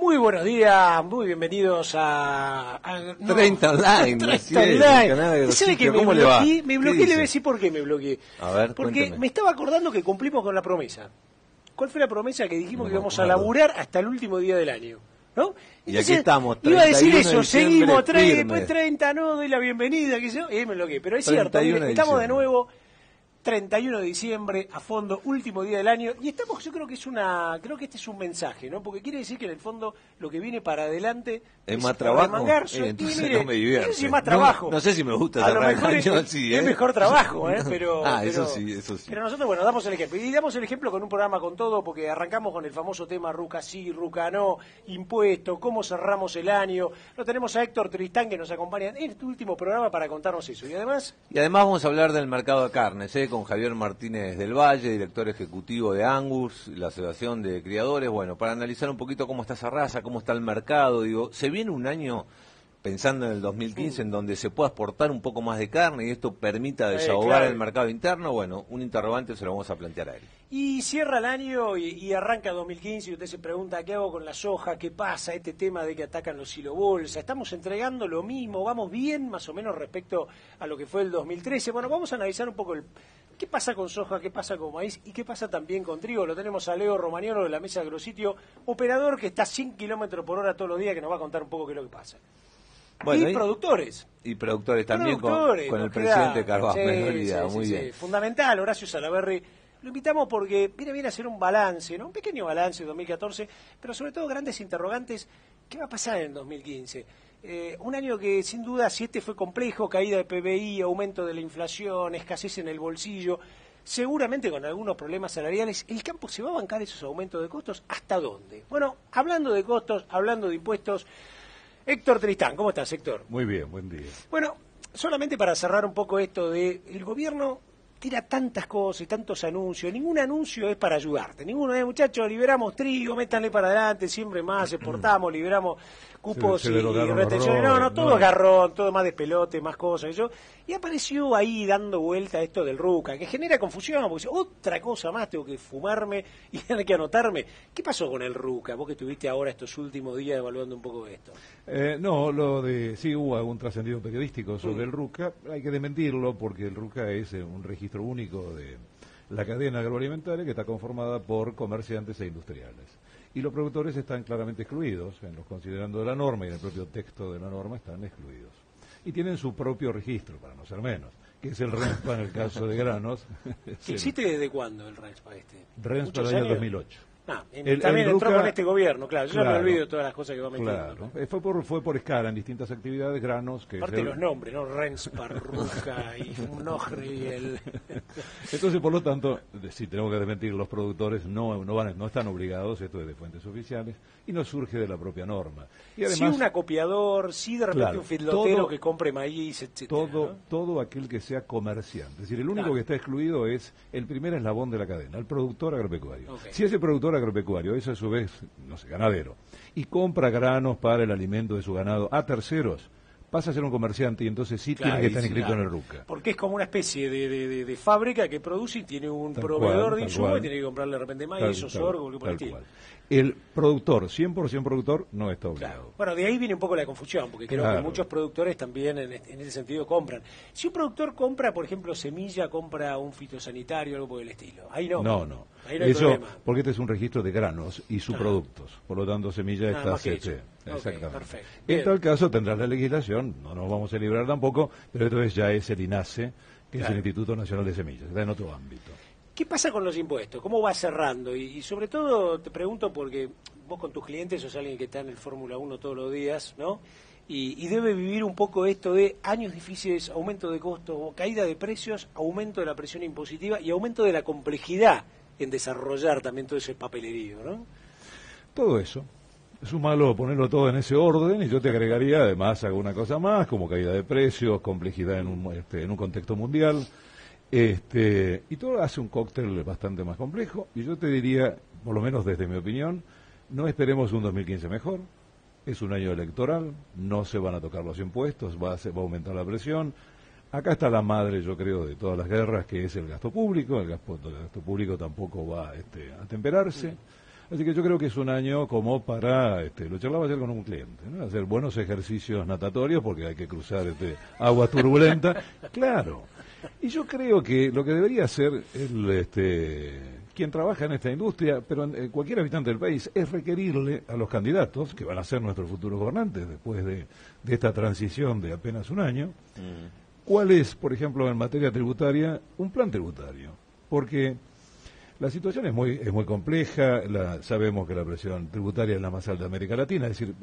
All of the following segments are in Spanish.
Muy buenos días, muy bienvenidos a 30 Online. 30 Online. Canal ¿Sabe que ¿Cómo le va? Me bloqueé, le voy a decir por qué me bloqueé. A ver, porque cuénteme. me estaba acordando que cumplimos con la promesa. ¿Cuál fue la promesa que dijimos No que íbamos me a acuerdo. laburar hasta el último día del año? ¿No? Y aquí estamos, Iba a decir 31 eso, de diciembre, seguimos, firme. después 30, no, doy la bienvenida, que yo, y me bloqueé. Pero es cierto, 31 mire, de estamos de diciembre. nuevo, 31 de diciembre, a fondo, último día del año, y estamos, yo creo que este es un mensaje, ¿no? Porque quiere decir que en el fondo lo que viene para adelante ¿Es más trabajo? remangarse. Entonces mire, no me divierte. no sé si es más trabajo. No sé si me gusta A lo cerrar el mejor año es, así, es mejor trabajo, ¿eh? Pero, eso pero- sí. Pero nosotros, bueno, damos el ejemplo. Y damos el ejemplo con un programa con todo, porque arrancamos con el famoso tema Ruca sí, Ruca no, impuestos, cómo cerramos el año. Lo tenemos a Héctor Tristán, que nos acompaña en este último programa para contarnos eso. Y además, Vamos a hablar del mercado de carnes, con Javier Martínez del Valle, director ejecutivo de Angus, la Asociación de Criadores, bueno, para analizar un poquito cómo está esa raza, cómo está el mercado. Digo, se viene un año, pensando en el 2015, en donde se pueda exportar un poco más de carne y esto permita desahogar claro. el mercado interno. Bueno, un interrogante se lo vamos a plantear a él. y cierra el año y arranca 2015 y usted se pregunta, ¿qué hago con la soja? ¿Qué pasa? Este tema de que atacan los silobolsa. ¿Estamos entregando lo mismo? ¿Vamos bien más o menos respecto a lo que fue el 2013? Bueno, vamos a analizar un poco qué pasa con soja, qué pasa con maíz y qué pasa también con trigo. Lo tenemos a Leo Romagnolo de la Mesa Agrositio, operador que está a 100 kilómetros por hora todos los días, que nos va a contar un poco qué es lo que pasa. Bueno, y productores. Y productores también Productores, con el nos presidente queda- Carvajal, me he sí, olvidado, sí, muy sí, bien. sí. Fundamental, Horacio Salaverry. Lo invitamos porque viene a hacer un balance, ¿no? Un pequeño balance de 2014, pero sobre todo grandes interrogantes. ¿Qué va a pasar en 2015? Un año que sin duda, si este fue complejo, caída de PBI, aumento de la inflación, escasez en el bolsillo, seguramente con algunos problemas salariales, ¿el campo se va a bancar esos aumentos de costos? ¿Hasta dónde? Bueno, hablando de costos, hablando de impuestos, Héctor Tristán, ¿cómo estás, Héctor? Muy bien, buen día. Bueno, solamente para cerrar un poco esto de el gobierno tira tantas cosas y tantos anuncios, ningún anuncio es para ayudarte, ninguno es, muchachos, liberamos trigo, métanle para adelante, siempre más, exportamos, liberamos cupos Se y derogaron los retenciones, roles, no, todo no. es garrón, todo más despelote, más cosas, y apareció ahí dando vuelta esto del RUCA, que genera confusión, porque dice, otra cosa más, tengo que fumarme y tener que anotarme. ¿Qué pasó con el RUCA? Vos que estuviste ahora estos últimos días evaluando un poco esto. Sí hubo algún trascendido periodístico sobre el RUCA, hay que desmentirlo porque el RUCA es un registro único de la cadena agroalimentaria que está conformada por comerciantes e industriales. Y los productores están claramente excluidos, en los considerando de la norma y en el propio texto de la norma están excluidos. Y tienen su propio registro, para no ser menos, que es el RENSPA en el caso de granos. ¿Existe desde cuándo el RENSPA este? RENSPA ¿Muchos del año años? 2008. También entró RUCA, con este gobierno, claro. Yo no me claro, olvido de todas las cosas que va metiendo. Claro, ¿no? fue por escala en distintas actividades, granos, que Aparte es de los nombres, ¿no? Renspa, Ruca y Unojre y el... Entonces, por lo tanto, si tenemos que desmentir, los productores no están obligados, esto es de fuentes oficiales, y no surge de la propia norma. Y además, sí un acopiador, sí de repente claro, un feedlotero todo- que compre maíz, etcétera, ¿no? todo aquel que sea comerciante. Es decir, el único Claro. que está excluido es el primer eslabón de la cadena, el productor agropecuario. Ok. Si ese productor agropecuario es a su vez, no sé, ganadero, y compra granos para el alimento de su ganado a terceros, pasa a ser un comerciante y entonces sí Claro, tiene que estar sí, inscrito claro. en el RUCA. Porque es como una especie de fábrica que produce y tiene un Tal proveedor cual, de tal insumos cual. y tiene que comprarle de repente maíz o Tal sorgo, algo por el tal estilo. cual. El productor, 100% productor, no está obligado. Claro. Bueno, de ahí viene un poco la confusión, porque creo Claro. que muchos productores también en ese sentido compran. Si un productor compra, por ejemplo, semilla, compra un fitosanitario, algo por el estilo. Ahí no. No. Ahí no hay Eso, problema. porque este es un registro de granos y subproductos. Por lo tanto, semilla Nada está más que CT. eso. Ok, Exactamente. perfecto. En Bien. tal caso tendrá la legislación, no nos vamos a librar tampoco, pero entonces ya es el INASE, que es Claro. el Instituto Nacional de Semillas, está en otro ámbito. ¿Qué pasa con los impuestos? ¿Cómo va cerrando? Y sobre todo te pregunto porque vos con tus clientes sos alguien que está en el Fórmula 1 todos los días, ¿no? Y debe vivir un poco esto de años difíciles, aumento de costos, caída de precios, aumento de la presión impositiva y aumento de la complejidad en desarrollar también todo ese papelerío, ¿no? Todo eso, súmalo, ponerlo todo en ese orden y yo te agregaría además alguna cosa más, como caída de precios, complejidad en un contexto mundial, y todo hace un cóctel bastante más complejo y yo te diría, por lo menos desde mi opinión, no esperemos un 2015 mejor, es un año electoral, no se van a tocar los impuestos, va a aumentar la presión. Acá está la madre, yo creo, de todas las guerras, que es el gasto público. El gasto público tampoco va a temperarse. Así que yo creo que es un año como para, lo charlaba ayer con un cliente, ¿no? Hacer buenos ejercicios natatorios porque hay que cruzar agua turbulenta. Claro. Y yo creo que lo que debería hacer quien trabaja en esta industria, pero en cualquier habitante del país, es requerirle a los candidatos, que van a ser nuestros futuros gobernantes después de esta transición de apenas un año, cuál es, por ejemplo, en materia tributaria, un plan tributario. Porque la situación es muy compleja, sabemos que la presión tributaria es la más alta de América Latina, es decir,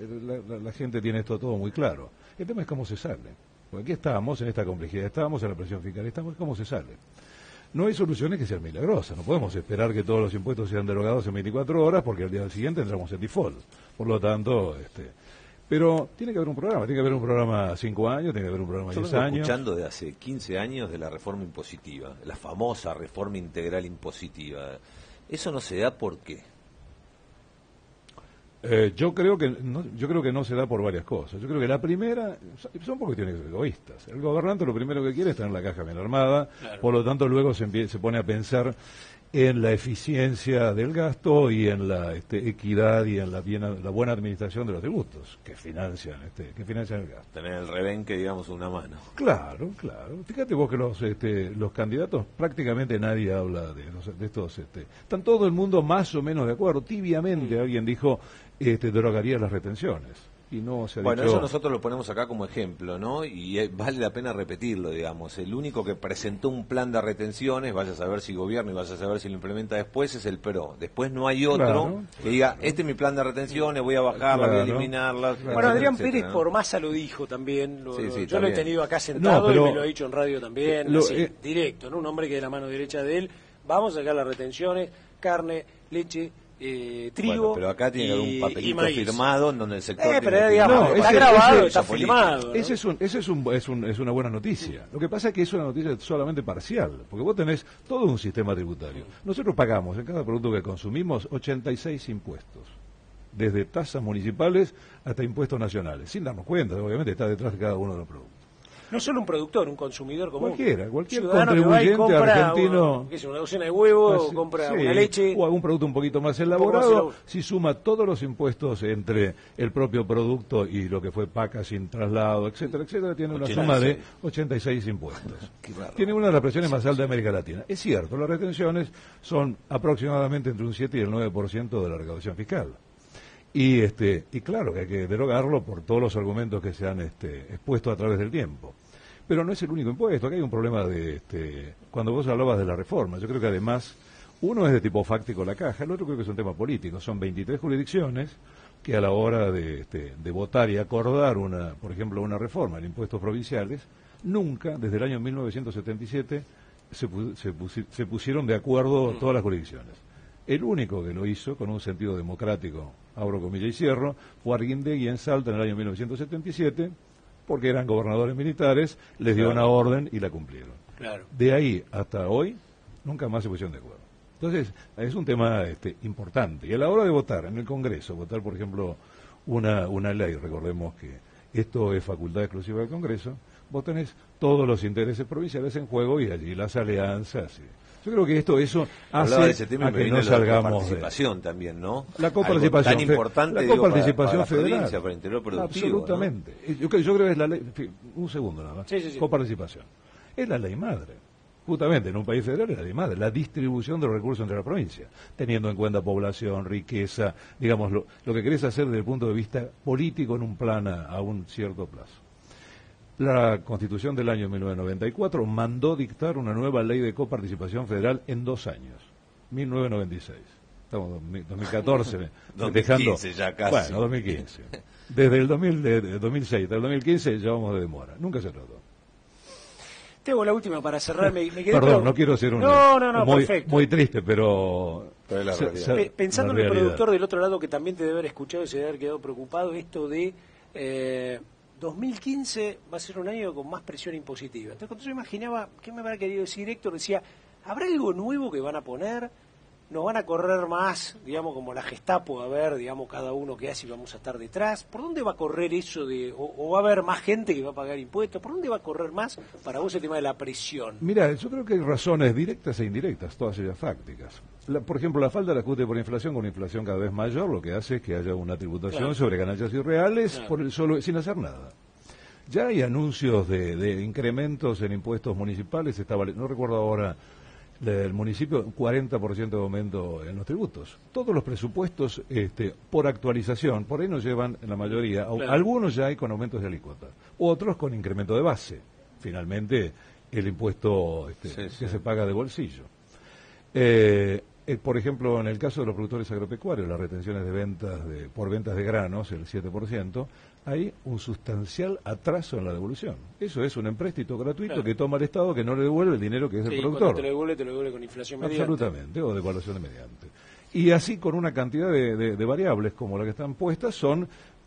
la gente tiene esto todo muy claro. El tema es cómo se sale. Porque aquí estamos, en esta complejidad, estamos en la presión fiscal, estamos, ¿cómo se sale? No hay soluciones que sean milagrosas, no podemos esperar que todos los impuestos sean derogados en 24 horas porque al día siguiente entramos en default. Por lo tanto, pero tiene que haber un programa 5 años, tiene que haber un programa 10 años. Escuchando de hace 15 años de la reforma impositiva, la famosa reforma integral impositiva. ¿Eso no se da por qué? Yo creo que no se da por varias cosas. Yo creo que la primera son por cuestiones egoístas. El gobernante lo primero que quiere es tener la caja bien armada, claro. Por lo tanto luego se pone a pensar en la eficiencia del gasto y en la equidad y en la buena administración de los tributos que financian el gasto. Tener el rebenque, digamos, una mano. Claro. Fíjate vos que los candidatos prácticamente nadie habla de estos. Están todo el mundo más o menos de acuerdo. Tibiamente alguien dijo derogaría las retenciones. Y no se ha bueno, dicho... eso nosotros lo ponemos acá como ejemplo, ¿no? Y vale la pena repetirlo, digamos. El único que presentó un plan de retenciones, vaya a saber si gobierna y vaya a saber si lo implementa después, es el PRO. Después no hay otro que diga, este es mi plan de retenciones, voy a bajarla, voy a eliminarla. Bueno, Adrián Pérez por Massa lo dijo también. Yo también lo he tenido acá sentado y me lo ha dicho en radio también, directo, ¿no? Un hombre que es la mano derecha de él. Vamos a sacar las retenciones, carne, leche, trigo. Bueno, pero acá tiene que haber un papelito firmado en donde el sector pero digamos, está grabado, está firmado, ¿no? Ese es una buena noticia. Lo que pasa es que es una noticia solamente parcial, porque vos tenés todo un sistema tributario. Nosotros pagamos en cada producto que consumimos 86 impuestos, desde tasas municipales hasta impuestos nacionales, sin darnos cuenta, obviamente está detrás de cada uno de los productos. No solo un productor, un consumidor común. Cualquier contribuyente argentino. Una docena de huevos, compra una leche. O algún producto un poquito más elaborado. Si suma todos los impuestos entre el propio producto y lo que fue paca sin traslado, etcétera, tiene una suma de 86 impuestos. Tiene una de las presiones más altas de América Latina. Es cierto, las retenciones son aproximadamente entre un 7 y el 9% de la recaudación fiscal. Y claro que hay que derogarlo por todos los argumentos que se han expuesto a través del tiempo. Pero no es el único impuesto, acá hay un problema cuando vos hablabas de la reforma, yo creo que además, uno es de tipo fáctico la caja, el otro creo que es un tema político, son 23 jurisdicciones que a la hora de votar y acordar por ejemplo, una reforma en impuestos provinciales, nunca, desde el año 1977, se pusieron de acuerdo todas las jurisdicciones. El único que lo hizo con un sentido democrático, abro comillas y cierro, fue Arguindegui en Salta en el año 1977, porque eran gobernadores militares, les dio una orden y la cumplieron. Claro. De ahí hasta hoy, nunca más se pusieron de acuerdo. Entonces, es un tema importante. Y a la hora de votar en el Congreso, votar, por ejemplo, una ley, recordemos que esto es facultad exclusiva del Congreso, vos tenés todos los intereses provinciales en juego y allí las alianzas. Yo creo que eso hace a que no salgamos de... La participación también, ¿no? La coparticipación. Tan importante, la coparticipación para federal. Provincia, para el interior productivo. Absolutamente. ¿No? Yo creo que es la ley... Un segundo nada más. Sí. Coparticipación. Es la ley madre. Justamente en un país federal es la ley madre. La distribución de los recursos entre la provincia. Teniendo en cuenta población, riqueza, digamos, lo que querés hacer desde el punto de vista político en un plan a un cierto plazo. La Constitución del año 1994 mandó dictar una nueva ley de coparticipación federal en 2 años, 1996. Estamos en 2014, 2015 ya casi. Bueno, 2015. Desde el 2006 hasta el 2015 llevamos de demora. Nunca se trató. Tengo la última para cerrar. Me quedé Perdón, no quiero ser muy triste, pero pensando en el productor del otro lado que también te debe haber escuchado y se debe haber quedado preocupado, esto de 2015 va a ser un año con más presión impositiva. Entonces cuando yo imaginaba, ¿qué me habrá querido decir Héctor? Decía, ¿habrá algo nuevo que van a poner? nos van a correr más, digamos, como la Gestapo, a ver, digamos, cada uno qué hace y vamos a estar detrás. ¿Por dónde va a correr eso o va a haber más gente que va a pagar impuestos? ¿Por dónde va a correr más para vos el tema de la presión? Mira, yo creo que hay razones directas e indirectas, todas ellas fácticas. Por ejemplo, la falta de ajuste por inflación, con una inflación cada vez mayor, lo que hace es que haya una tributación sobre ganancias irreales por el solo, sin hacer nada. Ya hay anuncios de incrementos en impuestos municipales, no recuerdo ahora del municipio, 40% de aumento en los tributos. Todos los presupuestos por actualización, por ahí nos llevan en la mayoría, algunos ya hay con aumentos de alícuota, otros con incremento de base, finalmente el impuesto que se paga de bolsillo. Por ejemplo, en el caso de los productores agropecuarios, las retenciones de ventas por ventas de granos, el 7%, hay un sustancial atraso en la devolución. Eso es un empréstito gratuito que toma el Estado, que no le devuelve el dinero que es del productor. Cuando te lo devuelve con inflación mediante. Absolutamente, o devaluación mediante. Y así con una cantidad de variables como las que están puestas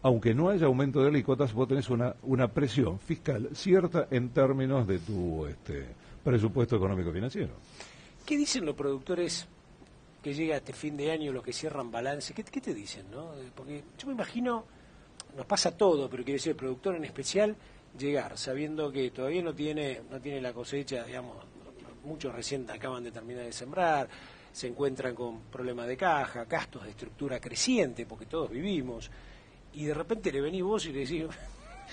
aunque no haya aumento de alícuotas, vos tenés una presión fiscal cierta en términos de tu presupuesto económico financiero. ¿Qué dicen los productores que llega este fin de año, los que cierran balance? ¿Qué te dicen, no? Porque yo me imagino, nos pasa todo, pero quiero decir, el productor en especial, llegar sabiendo que todavía no tiene la cosecha, digamos, muchos recién acaban de terminar de sembrar, se encuentran con problemas de caja, gastos de estructura creciente, porque todos vivimos, y de repente le venís vos y le decís...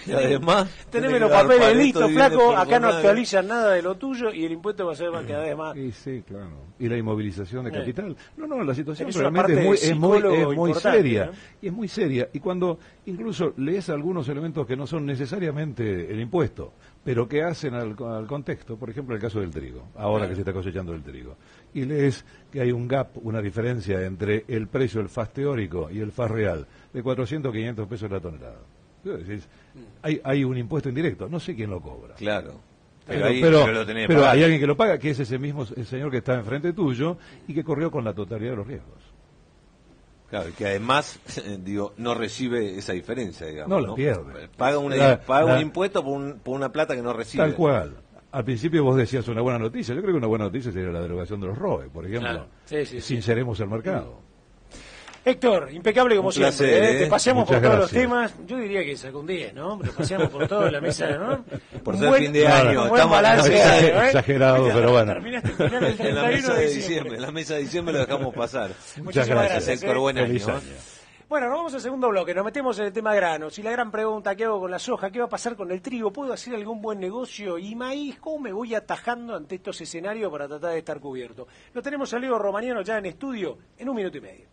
Y además, teneme los papeles listos, flaco, acá no actualizan nada de lo tuyo y el impuesto va a ser cada vez más. Y sí, claro. Y la inmovilización de capital. No, la situación es realmente es muy seria. ¿no? Y es muy seria. Y cuando incluso lees algunos elementos que no son necesariamente el impuesto, pero que hacen al contexto, por ejemplo el caso del trigo, ahora que se está cosechando el trigo, y lees que hay un gap, una diferencia entre el precio del FAS teórico y el FAS real, de 400 a 500 pesos la tonelada. Hay un impuesto indirecto, no sé quién lo cobra. Claro. Pero hay alguien que lo paga, que es ese mismo señor que está enfrente tuyo y que corrió con la totalidad de los riesgos. Claro, que además, no recibe esa diferencia, digamos. No la pierde. Paga un impuesto por una plata que no recibe. Tal cual. Al principio vos decías una buena noticia. Yo creo que una buena noticia sería la derogación de los ROE, por ejemplo. Claro. Sí. Sinceremos el mercado. Héctor, impecable como siempre. Placer, Te paseamos por todos los gracias. temas. Yo diría que sacó un 10, ¿no? Te paseamos por toda la mesa, ¿no? Por ser fin de año. Un buen balance. Exagerado, pero bueno. Terminaste el final del En la 31 mesa de de diciembre. diciembre. En la mesa de diciembre lo dejamos pasar. Muchas Muchísimas gracias. Héctor, buen año. Feliz año. Bueno, nos vamos al segundo bloque, nos metemos en el tema granos. Y la gran pregunta, ¿qué hago con la soja? ¿Qué va a pasar con el trigo? ¿Puedo hacer algún buen negocio? ¿Y maíz? ¿Cómo me voy atajando ante estos escenarios para tratar de estar cubierto? Lo tenemos a Leo Romagnano ya en estudio en 1 minuto y medio.